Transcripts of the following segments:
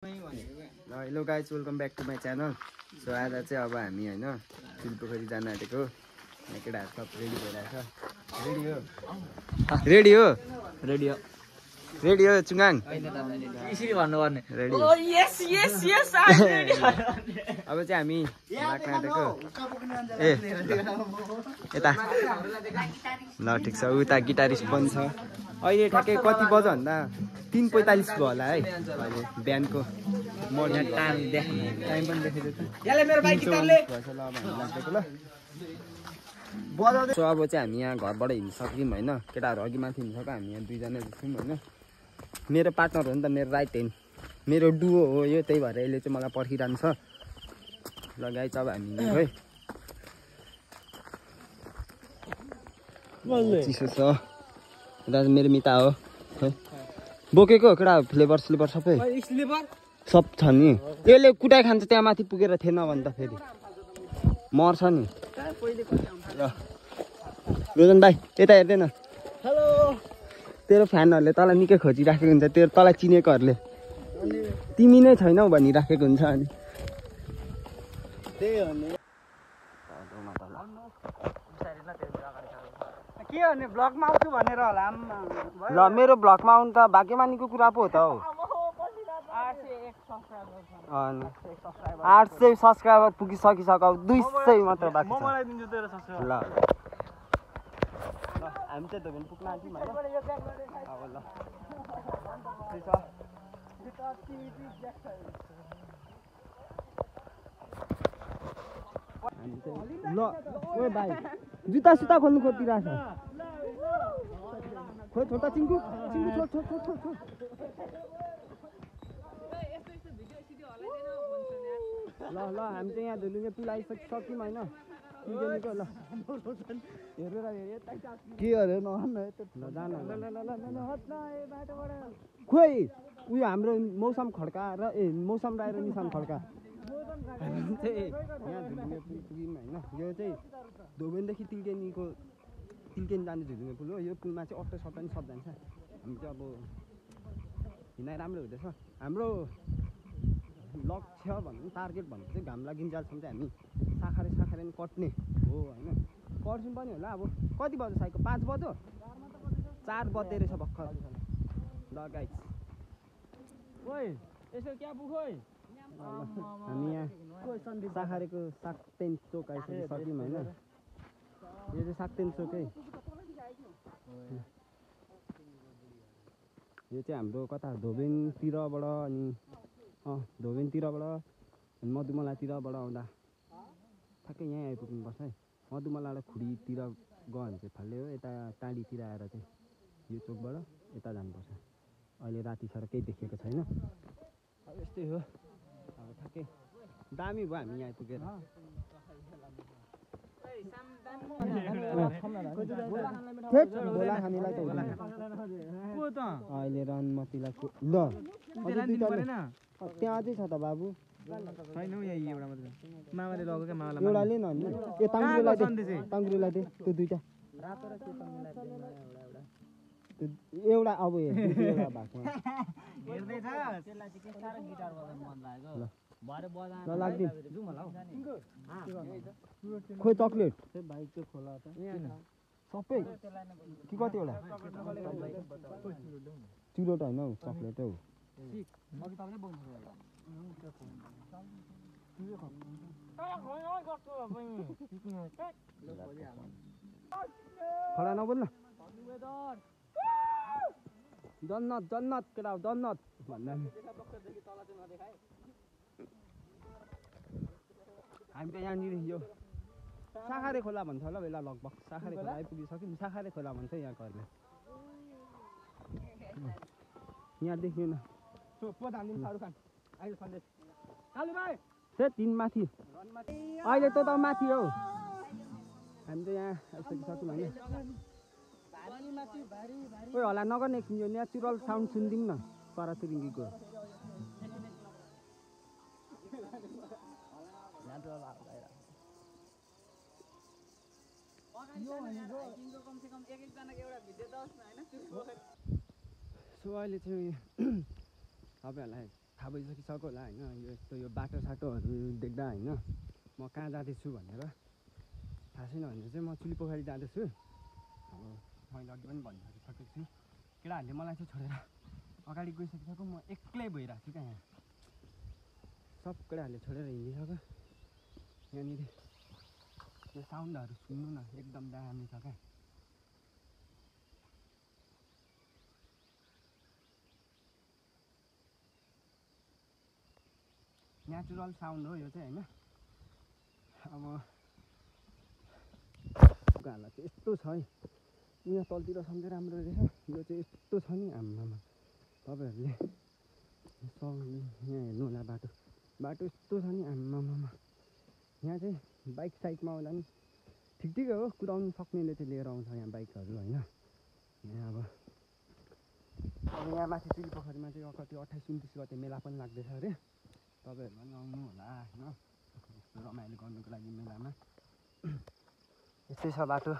Hello guys welcome back to my channel. So आज चाहिँ अब हामी होइन तिलपोखरी जान आँटेको। यहाँ केटाहरू सब रेडी भइरहेछ। रेडी हो रेडी हो रेडी हो चुङाङ यसरी भन्नुपर्ने। रेडी। अब चाहिँ हामी लाग्न आँटेको। ए यता ल ठिक छ। उता गिटारिस्ट पनि छ। अहिले ठ्याक्कै कति बज्यो भन्दा 3:45 भयो होला है अहिले बिहानको। मर्निङ टाइम पनि देखेको छु। सो अब चाहिँ हामी यहाँ घरबाट हिँडिसक्यौँ होइन। केटाहरू अघि माथि हिँडिसक्यो। हामी यहाँ दुईजना जस्तौँ होइन। मेरो पार्टनर हो नि त, मेरो राइट ह्यान्ड, मेरो डुओ हो यो। त्यही भएर यसले चाहिँ मलाई पर्खिरहनु छ। ल गाइस अब हामी है चिसो छ। यता मेरो मिता हो बोकेको केटा फ्लेभर स्लिभर सबै सब छ नि। यसले कुटाइ खान्छ त्यहाँ माथि पुगेर थिएन भने त फेरि मर्छ नि। ल रोजन भाइ यता हेर्दैन। हेलो। तेरो फ्यानहरूले तँलाई निकै खोजिराखेको हुन्छ। तेरो तँलाई चिनेकोहरूले तिमी नै छैनौ भनिराखेको हुन्छ। अनि के गर्ने ब्लगमा आउँछु भनेर होला। ल मेरो ब्लगमा आउनु त भाग्यमानीको कुरा पो हो त हौ। 800 सब्सक्राइबर पुगिसकिसक्यो। 200 मात्र बाँकी छ। ल हामी चाहिँ धोबेन पुग्न आँट्यौँ होइन। अब ल ल ओए भाइ जुत्ता सुत्ता खोल्नु खोजिरहेछ। खोइ छोटा चिङ्कु चिङ्कु छोड छोड छोड छोड। ल ल हामी चाहिँ यहाँ धुलुङ्गे पुल आइसकिसक्यौँ होइन। ल हेरेर के अरे नभन्न ल जान। खोइ उयो हाम्रो मौसम खड्का र मौसम राई र निशान खड्का हामी चाहिँ यहाँ धुलुङ्गे पुल पुग्यौँ होइन। यो चाहिँ धोबेनदेखि तिल्केन जाने धुलुङ्गे पुल हो। यो पुलमा चाहिँ अटो सटो पनि सब जान्छ। हामी चाहिँ अब हिँडाइ राम्रो हुँदैछ। हाम्रो लक्ष्य भन्नु टार्गेट भनेको चाहिँ घाम लागिन्जेलसम्म चाहिँ हामी साखारे पनि कट्ने हो होइन। कर्छौँ पनि होला। अब कति बज्यो साइको 5 बज्यो 4 बज्दै रहेछ भर्खर। ल गाइस ओइ यसो क्या पुखोइ। हामी यहाँ साखारेको साक्तेन चोक आइसकिसक्यौँ होइन। यो चाहिँ साक्तेन चोकै। यो चाहिँ हाम्रो कता धोबेनतिरबाट अनि धोबेनतिरबाट अनि मधुमलातिरबाट आउँदा ठ्याक्कै यहीँ आइपुग्नुपर्छ है। मधुमलाबाट खुडीतिर गयो भने चाहिँ फाल्यो हो। यता टाढीतिर आएर चाहिँ यो चोकबाट यता जानुपर्छ। अहिले राति छ र केही देखेको छैन। अब यस्तै हो। अब ठ्याक्कै दामी भयो हामी यहाँ आइपुगेर। बोला खानेलाई त हुँदैन अहिले रनमतीलाई। ल त्यहाँ अझै छ त बाबु। छैन हौ यहाँ एउटा मात्र मामाले लगेको क्या। मामालाई एउटा ले न अनि ए ताङ्ग्रुलाई दे त्यो दुईटा रातो र सेतो मिलाएर एउटा अब एउटा भएको हेर्दै छ। त्यसलाई चाहिँ के साह्रो गिटार बजाउन मन लाग्यो। भरे बजाउन ल लाग्दिन जाउँ होला हौ। खोइ चक्लेट भाइ त्यो खोला त सबै कि कतिवटा चुरोट होइन हौ चक्लेट हौ। खडा नबोल्न जन्नत जन्नत केटा जन्नत भन्दा हामी त यहाँनिर यो साखारे खोला भन्छ होला बेला लगभग। साखारे खोला आइपुगिसक्यौँ। साखारे खोला भन्छ यहाँ घरले। यहाँ देख्नु न त्यही 3 माथि अहिले त माथि हौ। हामी त यहाँ आइसकिसक्यौँ होइन। कोही होला नगर्ने एकछिन यो नेचुरल साउन्ड सुनिदिउँ न चराचुरुङ्गीको। सो अहिले चाहिँ तपाईँहरूलाई थाहा भइसकिसक्यो होला होइन यो यस्तो यो बाटोसाटोहरू देख्दा होइन म कहाँ जाँदैछु भनेर थाहा छैन भने चाहिँ म चुलीपोखरी जाँदैछु। अब मैले अघि पनि भनिसकेको छु केटाहरूले मलाई चाहिँ छोडेर अगाडि गइसकिसक्यो म एक्लै भइरहेको छु क्या यहाँ सब केटाहरूले छोडेर हिँडिसक्यो। यहाँनिर यो साउन्डहरू सुन्नु न एकदम दामी छ क्या। नेचुरल साउन्ड हो यो चाहिँ होइन। अब गाला चाहिँ यस्तो छ है यहाँ तलतिर सम्झै राम्रो रहेछ यो चाहिँ यस्तो छ नि आम्मामा तपाईँहरूले यहाँ हेर्नु होला बाटो यस्तो छ नि आम्मामा यहाँ चाहिँ बाइक साइकमा आउँदा नि ठिकै हो कुदाउनु सक्नेले चाहिँ लिएर आउँछ यहाँ बाइकहरू होइन। यहाँ अब यहाँ माथि चुलीपोखरीमा चाहिँ कति 28-29 गते मेला पनि लाग्दैछ अरे तपाईँहरू पनि आउनु होला होइन यस्तो रमाइलो गर्नुको लागि मेलामा। यस्तै छ बाटो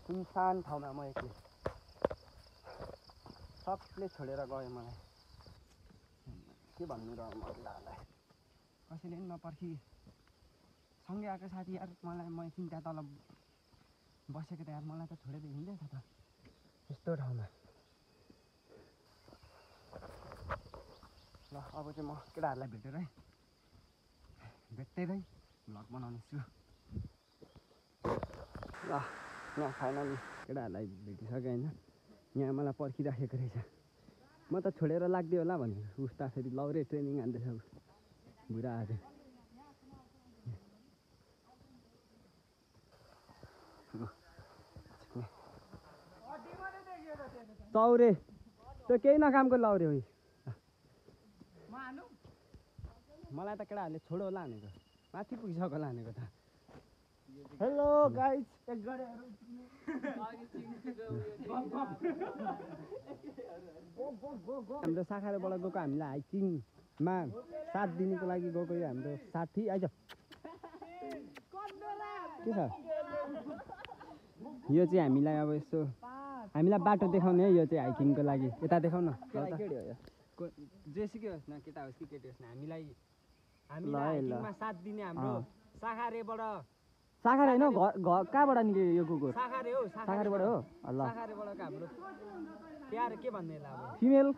सुनसान ठाउँमा म एक्लै सबले छोडेर गयो मलाई के भन्नु र महिलाहरूलाई कसैले पनि नपर्खी सँगै आएको साथी यार मलाई म एकछिन त्यहाँ तल बसेको त यार मलाई त छोडेर हिँड्दैछ त यस्तो ठाउँमा। ल अब चाहिँ म केटाहरूलाई भेटेरै भ्लग बनाउने छु। ल यहाँ फाइनली केटाहरूलाई भेटिसक्यो होइन यहाँ मलाई पर्खिराखेको रहेछ म त छोडेर लाग्दै होला भनेर उस्ता फेरि लौरे ट्रेनिङ हान्दैछ बुढाहरू। चौरे त्यो केही नकामको लौरे हो मलाई त केटाहरूले छोडो होला भनेको माथि पुगिसक्यो होला भनेको त। हेलो गाइज हाम्रो साखारेबाट गएको हामीलाई हाइकिङमा साथ दिनको लागि गएको यो हाम्रो साथी आइज के छ यो चाहिँ हामीलाई अब यस्तो हामीलाई बाटो देखाउने है यो चाहिँ हाइकिङको लागि यता देखाउन जेसुकै होस् न केटा होस् कि केटी होस् न हामीलाई हाइकिङमा साथ दिने हाम्रो साखारेबाट साखारे होइन कहाँबाट निक्ल्यो यो कुकुर साखारेबाट हो ल साखारेबाट हाम्रो प्यार के भन्ने अब फिमेल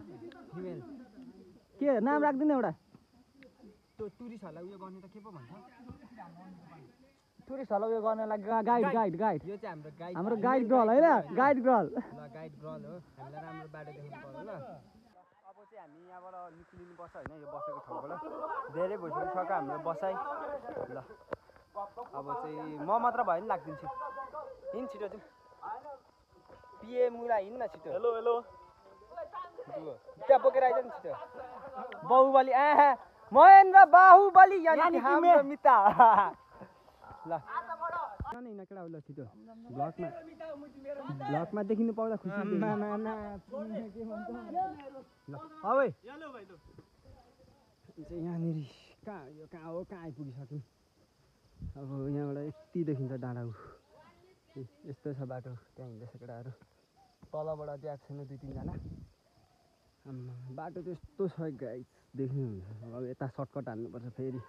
के नाम राख्दिन एउटा त्यो टुरिस्टहरूलाई उयो गर्ने त के पो भन्छ टुरिस्टहरूलाई उयो गर्नलाई गाइड यो चाहिँ हाम्रो गाइड गर्ल होइन गाइड गर्ल ल गाइड गर्ल हो हामीलाई राम्रो बाटो देखाउनु पर्यो ल। अब चाहिँ हामी यहाँबाट निक्लिनुपर्छ होइन यो बसेको ठाउँबाट धेरै भइसकिसक्यो हाम्रो बसाइ ल। अब चाहिँ म मात्र भयो नि लाग्दिन्छु हिँड छिटो चाहिँ पिए मुला हिँड्न छिटो। हेलो त्यहाँ बोकेर आइज नि छिटो बाहुबली महेन्द्र बाहुबली यानी हाम्रो मिता ल हिँड केटा ल छिटो ब्लगमा देखिनु पाउँदा खुसी ल अब यहाँनिर कहाँ हो कहाँ आइपुगिसक्यौँ। अब यहाँबाट यति देखिन्छ डाँडा यस्तो छ बाटो त्यहाँ हिँड्दैछ केटाहरू तलबाट चाहिँ आएको छैन 2-3 जना बाटो चाहिँ यस्तो छ गाइस देख्नुहुन्छ। अब यता सर्टकट हाल्नुपर्छ फेरि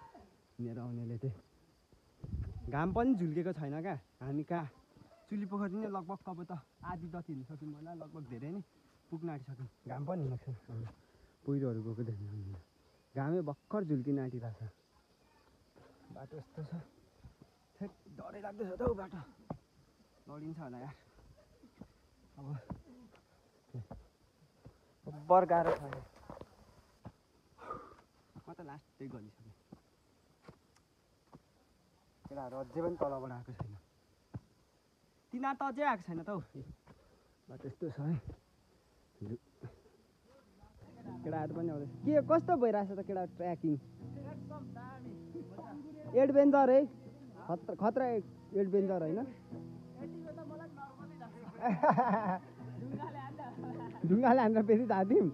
लिएर आउनेले चाहिँ घाम पनि झुल्केको छैन क्या हामी कहाँ चुलीपोखरी नै लगभग तपाईँ त आधी जति हिँडिसक्यौँ होला लगभग धेरै नै पुग्न आँटिसक्यौँ घाम पनि हिँडेको छैन पहिरोहरू गएको देख्नु घामै भर्खर झुल्किन आँटिरहेको छ बाटो यस्तो छ थेट डरै लाग्दैछ त हौ बाटो लडिन्छ होला यार अब बर गाह्रो छ म त लास्टै गलिसकेँ केटाहरू अझै पनि तलबाट आएको छैन तिनीहरू त अझै आएको छैन त हौ बाटो यस्तो छ है केटाहरू पनि आउँदैछ के कस्तो भइरहेछ त केटा ट्र्याकिङ एडभेन्चर है खतरा एडभेन्चर होइन ढुङ्गाले हान्दा फेरि जाँदिम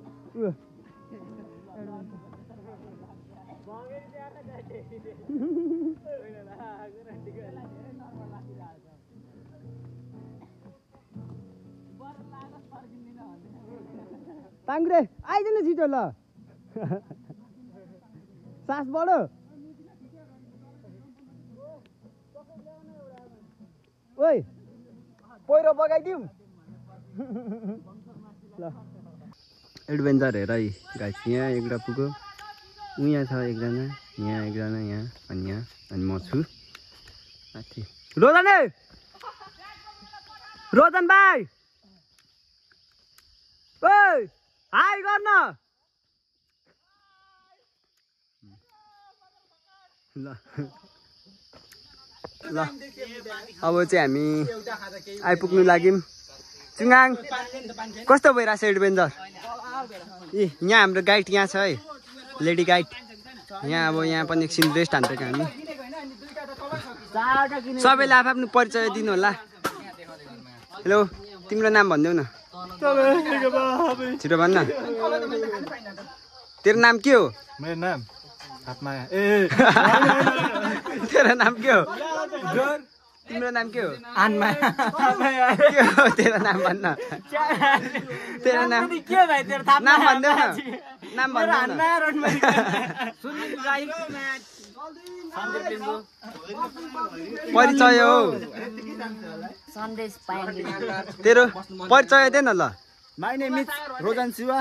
पाङ्ग्रे आइदिनु छिटो ल सास बढो ओइ पहिरो बगाइदिउँ ल एडभेन्चर हेर है गाइस यहाँ एउटा पुग्यो यहाँ छ एकजना यहाँ एकजना यहाँ अनि म छु माथि रोदन भाइ ओइ हाई गर्न ल ल अब चाहिँ हामी आइपुग्नु लाग्यौँ चुङाङ कस्तो भइरहेछ एडभेन्चर यहाँ हाम्रो गाइड यहाँ छ है लेडी गाइड यहाँ अब यहाँ पनि एकछिन रेस्ट हान्थ्यो हामी सबैले आफ्नो परिचय दिनु होला हेलो तिम्रो नाम भनिदेऊ न छिटो भन्न तेरो नाम के हो मेरो नाम हातमाया तेरो नाम के हो तिम्रो नाम के हो आनमाया के हो तेरो नाम भन्न तेरो नाम के भाइ तेरो थाहा नाम भन्देऊ न नाम भन्नु आनमाया रोडमा सुनिल राई सन्दीप लिम्बू परिचय हो सन्देश पाएँ तेरो परिचय दे न ल माई नेम इज रोजन शिवा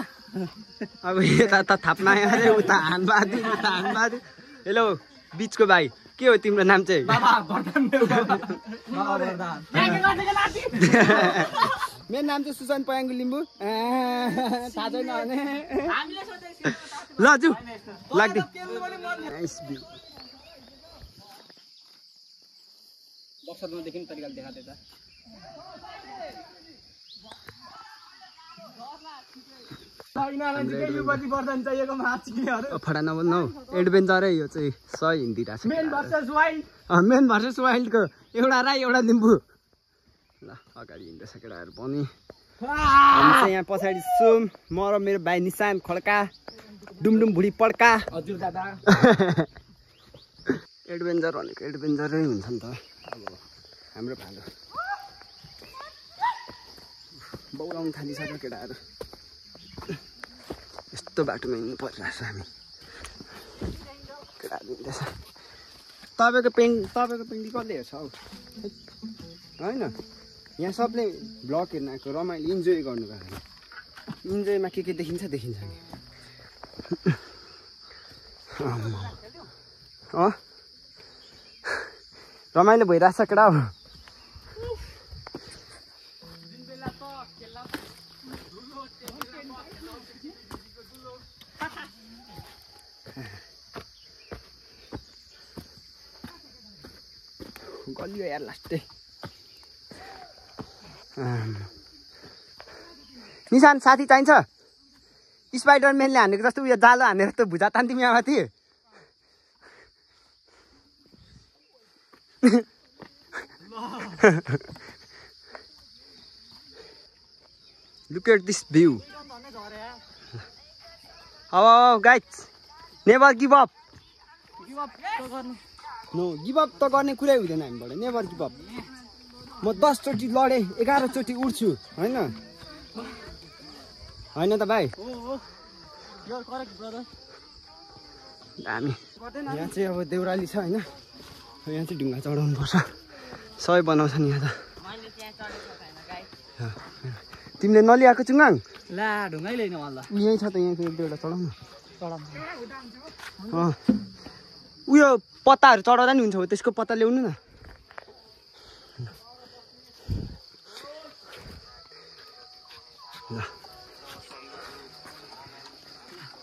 अब यता त थाप्मा अरे उता हानबहादुर हेलो बिचको भाइ के हो तिम्रो नाम चाहिँ मेरो नाम चाहिँ सुशान्त पयाङ्गु लिम्बू थाहा छैन भने ल जु लाग्दै बक्सरदेखि तरिकाले देखाएको त फडा नबोल्नु हौ एडभेन्चरै यो चाहिँ सही हिन्दी रहेछ मेन भर्सेस वाइल्डको एउटा राई एउटा लिम्बू ल अगाडि हिँड्दैछ केटाहरू पनि हामी चाहिँ यहाँ पछाडि छौँ म र मेरो भाइ निशान खड्का डुमडुम भुडी पड्का हजुर दादा एडभेन्चर भनेको एडभेन्चरै हुन्छ नि त अब हाम्रो भालो बौलाउनु थालिसक्यो केटाहरू यस्तो बाटोमा हिँड्नु परिरहेछ हामी केटाहरू हिँड्दैछ तपाईँको पेन्टिङ कसले हेर्छ हौ होइन यहाँ सबले भ्लग हेर्न आएको रमाइलो इन्जोय गर्नु गएको इन्जोयमा के देखिन्छ नि रमाइलो भइरहेछ केटा हो गलियो यार लास्टै निशान साथी चाहिन्छ स्पाइडरम्यानले हानेको जस्तो उयो जालो हानेर त भुजा तान्थ्यौँ यहाँ माथि Look at this view. Oh guys, never give up. No, give up त गर्ने कुरै हुँदैन हामीबाट नेभर गिभ अप म 10 चोटि लडे 11 चोटि उड्छु हैन हैन त भाइ हामी यहाँ चाहिँ अब देउराली छ हैन यहाँ चाहिँ ढुङ्गा चढाउनु पर्छ सबै बनाउँछन् यहाँ त तिमीले नलिआएको चुङाङ ला ढुङ्गै ल्याइन मलाई यही छ त यहाँको एक दुईवटा चढाउनु उयो पत्ताहरू चढाउँदा नि हुन्छ हो त्यसको पत्ता ल्याउनु न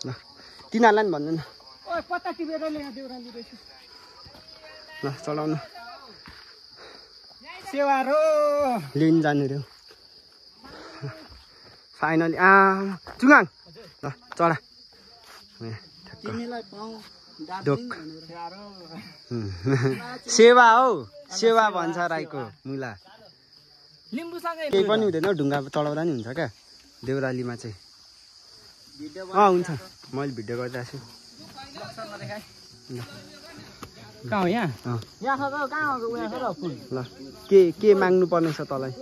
ल तिनीहरूलाई नि भन्नु न पत्ता टिपेर ल्याए देउराली रहेछ ल चढाउनु सेवारो लिन जानु रे फाइनली चुङाङ ल चढा तिमीलाई पाऊ सेवा हौ सेवा भन्छ राईको मुला लिम्बूसँगै केही पनि हुँदैन ढुङ्गा चढाउँदा नि हुन्छ क्या देउरालीमा चाहिँ हुन्छ मैले भिडियो गरिरहेको छु कहाँ हो यहाँ अँ, यहाँ छ त कहाँ हो उयो छ र फुल ल के माग्नु पर्ने छ तँलाई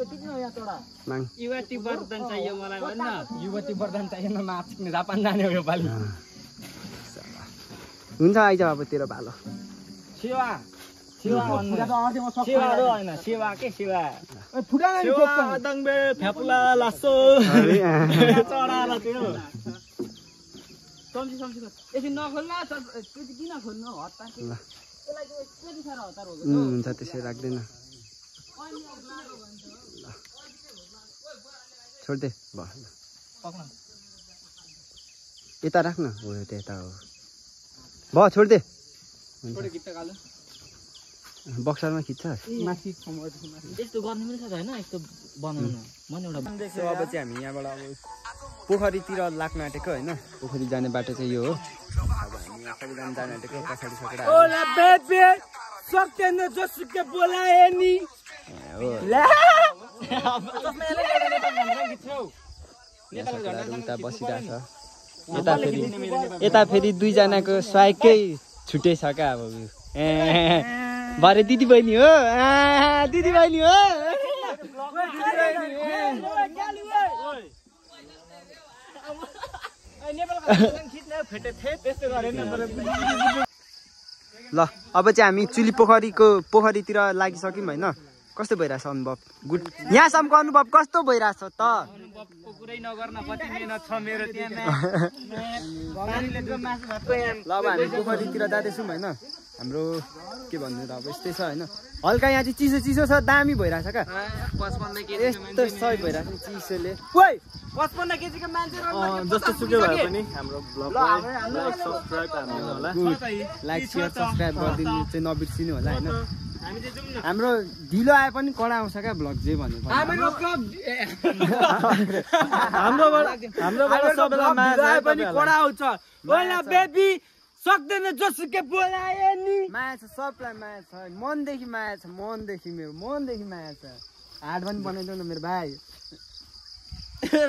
माग युवती वरदान चाहियो मलाई भन्न युवती वरदान चाहिएन नाच्ने जापान जाने हो यो पालि हुन्छ आइज अब तेरो भालो सेवा सेवा सेवाहरू होइन सेवा के सेवा सेवा दङबे फ्यापुला लासो चढाएर त्यो सम्झी सम्झी एकछिन नखोल्न त्यो चाहिँ किन खोल्नु हतार ल यसलाई चाहिँ कति साह्रो हतार भएको हुन्छ त्यसै राख्दैन छोड्दे पक्न यता राख्न हो त्यता हो भयो छोड्दे छोडे गीत कालो बक्सरमा खिच्छ माथि यस्तो गर्ने पनि छ होइन यस्तो बनाउनु मन एउटा अब चाहिँ हामी यहाँबाट अब पोखरीतिर लाग्न आँटेको होइन पोखरी जाने बाटो चाहिँ यो हो अब हामी यहाँ सबैजना जान आँटेको पछाडि सकेर सक्दैन जोसुकै बोलाए नि उता बसिरहेछ यता फेरि दुईजनाको स्वाइकै छुट्टै छ क्या अब भरे दिदी बहिनी हो दिदी बहिनी हो ल अब चाहिँ हामी चुली पोखरीतिर लागिसक्यौँ होइन कस्तो भइरहेछ अनुभव गुड यहाँसम्मको अनुभव कस्तो भइरहेछ त कुरै नगर्न कति मेहनत छ मेरो त्यहाँ ल अब हामी पोखरीतिर जाँदैछौँ होइन हाम्रो के भन्नु त अब यस्तै छ होइन हल्का यहाँ चाहिँ चिसो चिसो छ दामी भइरहेछ क्या 55 केजी यस्तो सही भइरहेछ चिसोले 55 केजीको मान्छे जस्तो सुकै भए पनि हाम्रो ब्लगलाई सब्स्क्राइब हान्नु होला लाइक सेयर सब्स्क्राइब गरिदिनु चाहिँ नबिर्सिनु होला होइन हाम्रो ढिलो आए पनि कडा आउँछ क्या ब्लग जे भन्नु हाम्रोबाट सबैलाई माया पनि कडा आउँछ ओला बेबी सक्दैन जोसुकै बोलाए नि माया छ सबलाई माया छ मनदेखि माया छ मनदेखि मेरो मनदेखि माया छ हाट पनि बनाइदेऊ न मेरो भाइ त्यो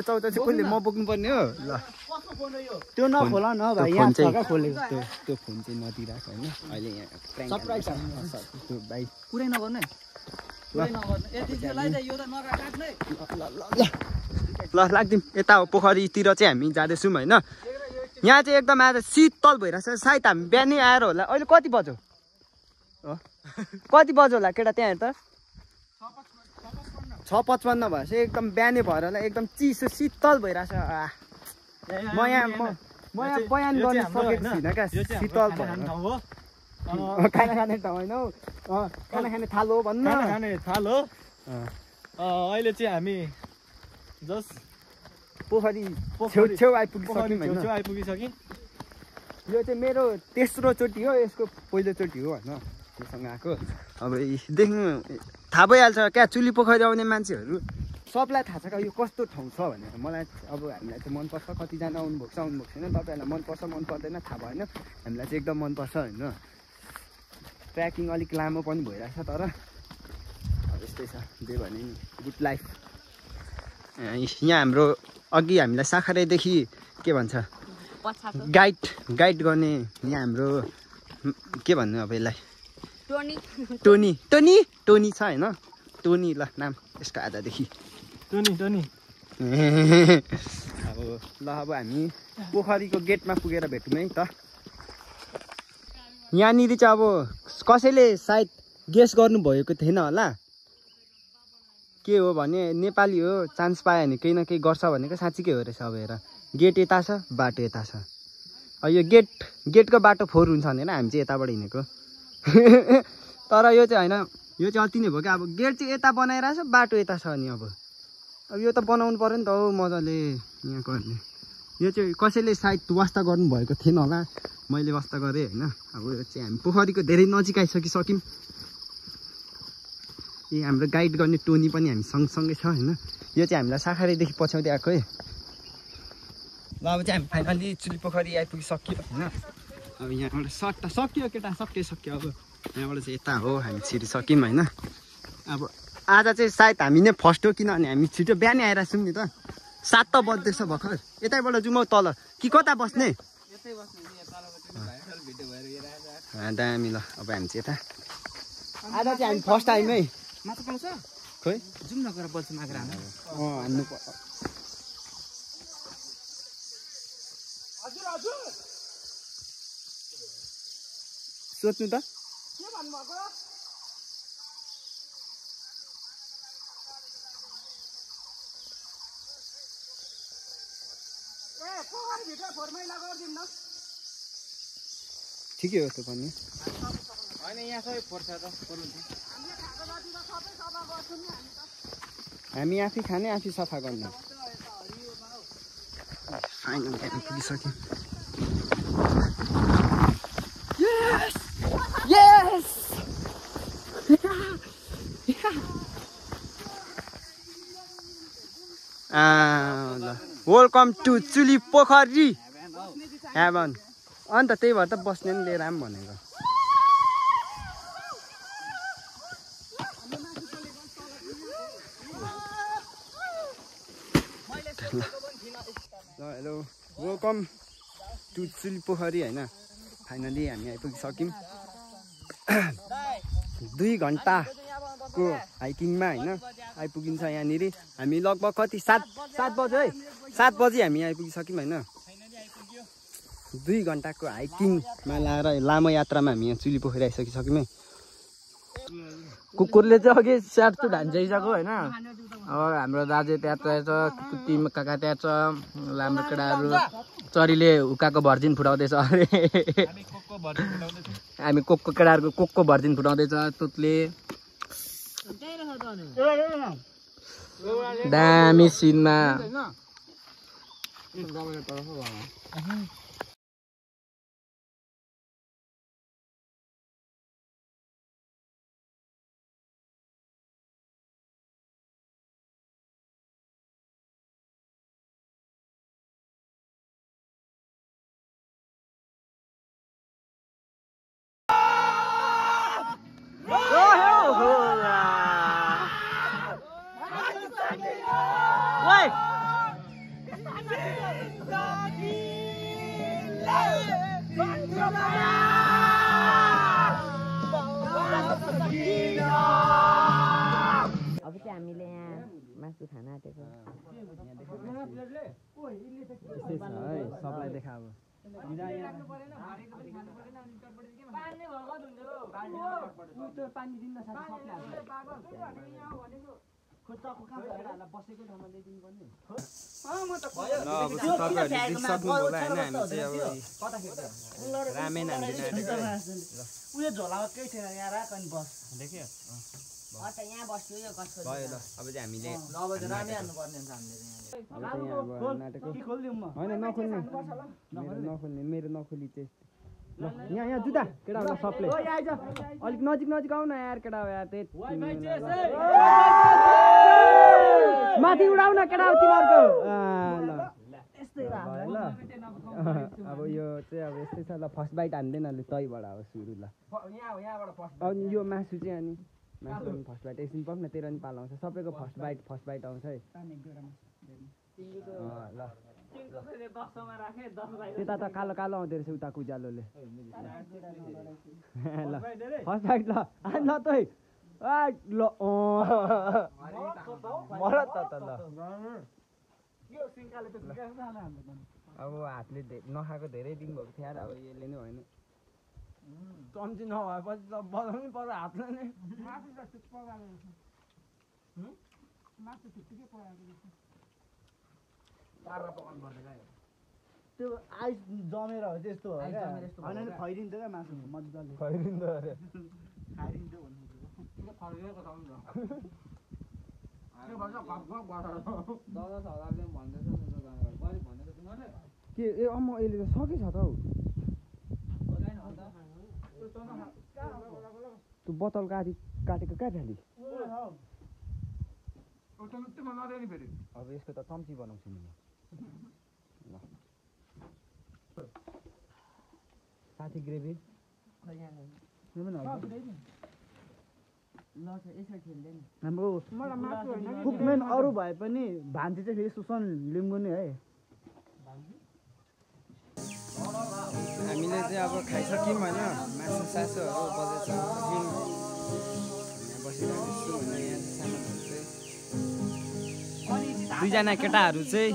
चौता चाहिँ कसले म बोक्नु पर्ने हो ल त्यो नखोला न भाइ त्यो यहाँ फोन चाहिँ छ खोलेको त्यो फोन चाहिँ नदिइरहेको होइन अहिले यहाँ सरप्राइज त्यो भाइ कुरै नगर्नु है कुरै नगर्नु यति चाहिँ लाइदा यो त नकाट्नु है ल लाग्दिउँ यता हो पोखरीतिर चाहिँ हामी जाँदैछौँ होइन यहाँ चाहिँ एकदम आज शीतल भइरहेछ सायद हामी बिहानै आएर होला अहिले कति बज्यो कति बज्यो होला केटा त्यहाँ हेर त 6:55 भएछ एकदम बिहानै भएर होला एकदम चिसो शीतल भइरहेछ म यहाँ बयान गर्न सकेको छुइनँ क्या शीतल भएर खाना खाने ठाउँ होइन हौ खाना खाने थाल हो भन्न खाने थाल हो अहिले चाहिँ हामी जस्ट पोखरी छेउ आइपुगिसक्यौँ होइन आइपुगिसक्यौँ यो चाहिँ मेरो तेस्रो चोटि हो यसको पहिलोचोटि हो होइन त्योसँग आएको अब देख्नु थाहा भइहाल्छ क्या चुली पोखरी आउने मान्छेहरू सबलाई थाहा छ क्या यो कस्तो ठाउँ छ भनेर मलाई अब हामीलाई चाहिँ मनपर्छ कतिजना आउनुभएको छ छैन तपाईँहरूलाई मनपर्छ मन पर्दैन थाहा भएन हामीलाई चाहिँ एकदम मनपर्छ होइन ट्र्याकिङ अलिक लामो पनि भइरहेछ तर अब यस्तै छ जे भने नि गुड लाइफ यहाँ हाम्रो अघि हामीलाई साखरेदेखि के भन्छ गाइड गर्ने यहाँ हाम्रो के भन्नु अब यसलाई टोनी छ होइन टोनी ल नाम यसको आधादेखि टोनी अब ल अब हामी पोखरीको गेटमा पुगेर भेटौँ है त यहाँनिर चाहिँ अब कसैले सायद गेस गर्नुभएको थिएन होला के हो भने नेपाली हो चान्स पायो भने केही न केही गर्छ भनेको साँच्चीकै हो रहेछ अब हेर गेट यता छ बाटो यता छ यो गेटको बाटो फोहोर हुन्छ भनेर हामी चाहिँ यताबाट हिँडेको तर यो चाहिँ होइन यो चाहिँ अति नै भयो क्या अब गेट चाहिँ यता बनाइरहेछ बाटो यता छ नि अब यो त बनाउनु पऱ्यो नि त हौ मजाले यहाँ गर्ने यो चाहिँ कसैले सायद वास्ता गर्नुभएको थिएन होला मैले वास्ता गरेँ होइन अब यो चाहिँ हामी पोखरीको धेरै नजिक आइसकिसक्यौँ हाम्रो गाइड गर्ने टोनी पनि हामी सँगसँगै छ होइन यो चाहिँ हामीलाई साखरेदेखि पछ्याउँदै आएको है ल अब चाहिँ हामी फाइनली चुली पोखरी आइपुगिसक्यो होइन अब यहाँबाट सट्टा सक्यो केटा सक्यो अब यहाँबाट चाहिँ यता हो हामी छिरिसक्यौँ होइन अब आज चाहिँ सायद हामी नै फर्स्ट हो किनभने हामी छिटो बिहानै आइरहेको छौँ नि त 7 त बज्दैछ भर्खर यतैबाट जाउँ हौ तल कि कता बस्ने दामी ल अब हामी चाहिँ यता आज चाहिँ हामी फर्स्ट टाइम है माछा पाउँछ खोइ जुम नगर बल्छ मागेर हामी हान्नु सोध्नु त ठिकै हो त्यो पनि होइन यहाँ सबै पर्छ त हामी आफै खाने आफै सफा गर्ने फाइनल हामी पुगिसक्यौँ Yes! वेलकम टु चुली पोखरी हेभन अन्त त्यही भएर त बस्ने पनि लिएर आऊँ भनेको हेलो वेलकम टु चुली पोखरी होइन फाइनली हामी आइपुगिसक्यौँ 2 घन्टाको हाइकिङमा होइन आइपुगिन्छ यहाँनिर हामी लगभग कति 7 बजे है 7 बजे हामी आइपुगिसक्यौँ होइन 2 घन्टाको हाइकिङमा लाएर लामो यात्रामा हामी यहाँ चुली पोखरी आइसकिसक्यौँ है कुकुरले चाहिँ अघि स्याट ढान्सिसक्यो होइन अब हाम्रो दाजु त्यहाँ छ कुटी काका त्यहाँ छ लाम्रो केटाहरू चरीले हुक्काको भर्जिन फुटाउँदैछ अरे हामी कोकको केटाहरूको कोकको भर्जिन फुटाउँदैछ तुतले दामी सिनमा अब चाहिँ हामीले यहाँ मासु खान आँटेको सबलाई देखा अब रामेन उयो झोलामा केही छैन यहाँ राख अनि बस देख्यो यहाँ बस्यो यो कसको भयो ल अब चाहिँ हामीले अब चाहिँ रामै हाल्नुपर्ने हुन्छ होइन नखोल्ने मेरो नखोली चाहिँ ल यहाँ जुत्ता केटा सबले अलिक नजिक आऊ न यार केटा यार माथि उडाउ न केटा तिमीहरूको ल अब यो चाहिँ अब यस्तै छ ल फर्स्ट बाइट हान्दैन ल तैबाट अब सुरु ल अनि यो मासु चाहिँ अनि मासु पनि फर्स्ट बाइट एकछिन पक्न तेरो पनि पालाउँछ सबैको फर्स्ट बाइट आउँछ है ल त्यता त कालो आउँदो रहेछ उताको उज्यालोले ल फर्स्ट बाइट ल ल त ल मर त ल अब हातले नखाएको धेरै दिन भएको थियो अब यसले नै होइन चम्ची नभएपछि त बजाउनै पर्यो हातले नै त्यो आइस जमेर हो त्यस्तो हो क्या होइन खैरिन्थ्यो क्या मासु मजाले खैरिँदो अरे खाइदिन्थ्यो के ए अम्म यसले त सकेछ त हौ त्यो बोतल काटेको कहाँ थाली अब यसको त चम्ची बनाउँछु नि ल साथी ग्रेभी हाम्रो कुकमेन अरू भए पनि भान्जी चाहिँ फेरि सुसन लिम्बू नै है हामीले चाहिँ अब खाइसक्यौँ होइन मासु सासुहरू बजाइसक्यौँ यहाँ बसिरहेको छु होइन यहाँ सामानहरू चाहिँ दुईजना केटाहरू चाहिँ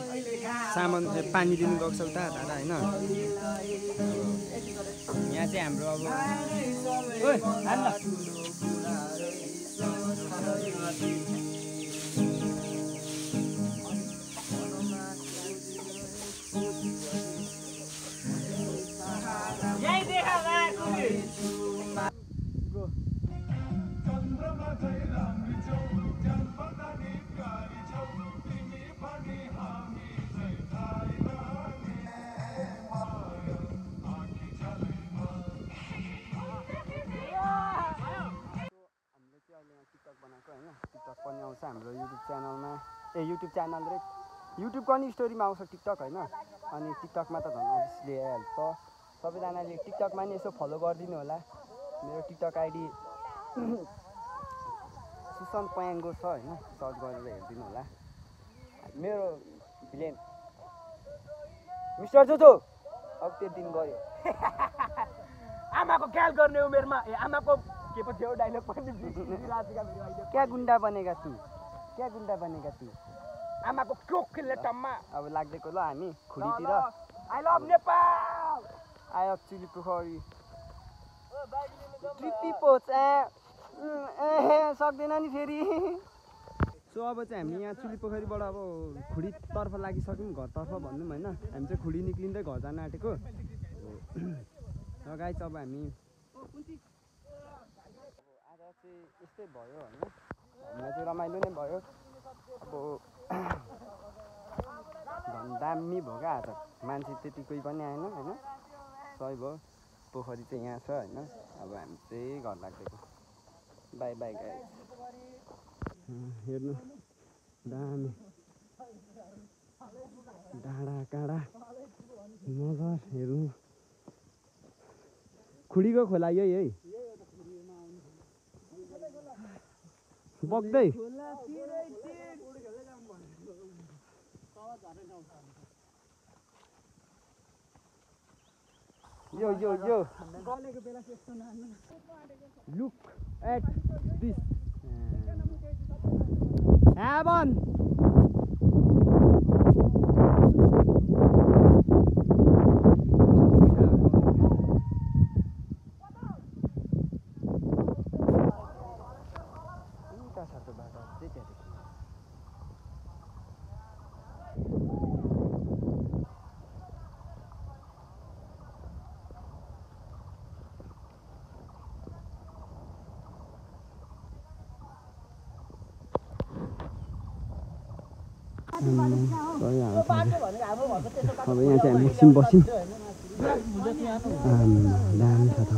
सामान पानी दिनु गएको छ उता दादा होइन यहाँ चाहिँ हाम्रो अब ओइ हाल न। टिकटक बनाएको होइन टिकटक पनि आउँछ हाम्रो युट्युब च्यानलमा युट्युब च्यानल र युट्युबको नि स्टोरीमा आउँछ टिकटक होइन अनि टिकटकमा त झन् अभियसली आइहाल्छ सबैजनाले टिकटकमा नि यसो फलो गरिदिनु होला मेरो टिकटक आइडी सुशान्त पयाङ्गो छ होइन सर्च गरेर हेरिदिनु होला मेरो भिलेन मिस्टर जोजो अब त्यो दिन गयो आमाको ख्याल गर्ने उमेरमा आमाको के पो थियो डाइलग पनि क्या गुन्डा बनेगा तू क्या गुन्डा बनेगा तू आमाको चोक खेल्ने टम्मा अब लाग्दैको ल हामी खुडीतिर आई लभ नेपाल आयो चिली पोखरी ट्रिपी पोच सक्दैन नि फेरि सो अब चाहिँ हामी यहाँ चुली पोखरीबाट अब खुडीतर्फ लागिसक्यौँ घरतर्फ भनौँ होइन हामी चाहिँ खुडी निक्लिँदै घर जान आँटेको र गाइस अब हामी आज चाहिँ यस्तै भयो होइन हामीलाई चाहिँ रमाइलो नै भयो अब दामी भयो क्या आज मान्छे त्यति कोही पनि आएन होइन सही भयो पोखरी चाहिँ यहाँ छ होइन अब हामी चाहिँ घर लाग्दैको बाई बाई गाइस हेर्नु दामी डाँडा काँडा मगरहरू खुडीको खोला यही है बग्दै यो यो यो लुक एट दिस हेभन अब यहाँ चाहिँ हामी एकछिन बस्यौँ दामी छ त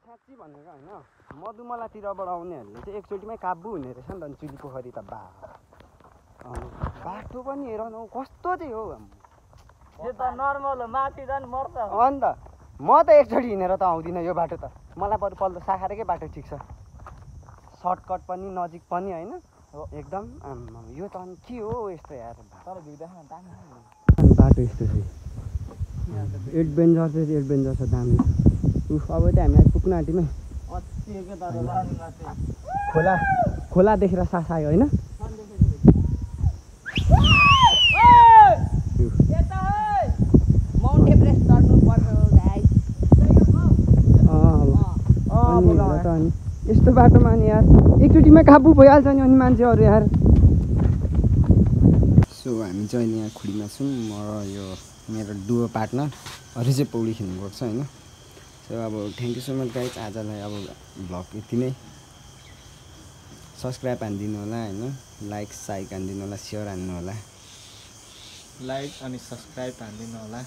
साँच्ची भनेको होइन मधुमलातिरबाट आउनेहरूले चाहिँ एकचोटिमै काबु हुने रहेछ नि त चुली पोखरी त बाटो पनि हेर न कस्तो चाहिँ हो यो त नर्मल हो माथि जानु मर्छ अन्त म त एकचोटि हिँडेर त आउँदिनँ यो बाटो त मलाई बरु पल्लो साखारेकै बाटो ठिक छ सर्टकट पनि नजिक पनि होइन एकदम यो त अनि के हो यस्तो यार बाटो यस्तो छ एडभेन्चर चाहिँ एडभेन्चर छ दामी अब चाहिँ हामी आइपुग्नु आँटिमै खोला देखेर सास आयो होइन यस्तो बाटोमा नि यार एकचोटिमा काबु भइहाल्छ नि अनि मान्छेहरू यार सो हामी चाहिँ अहिले यहाँ खुडीमा छौँ म र यो मेरो डुओ पार्टनरहरू चाहिँ पौडी खेल्नु गएको छ होइन सो अब thank you so much guys आजलाई अब भ्लग यति नै सब्सक्राइब हानिदिनु होला होइन लाइक साइक हानिदिनु होला सेयर हान्नु होला लाइक अनि सब्सक्राइब हानिदिनु होला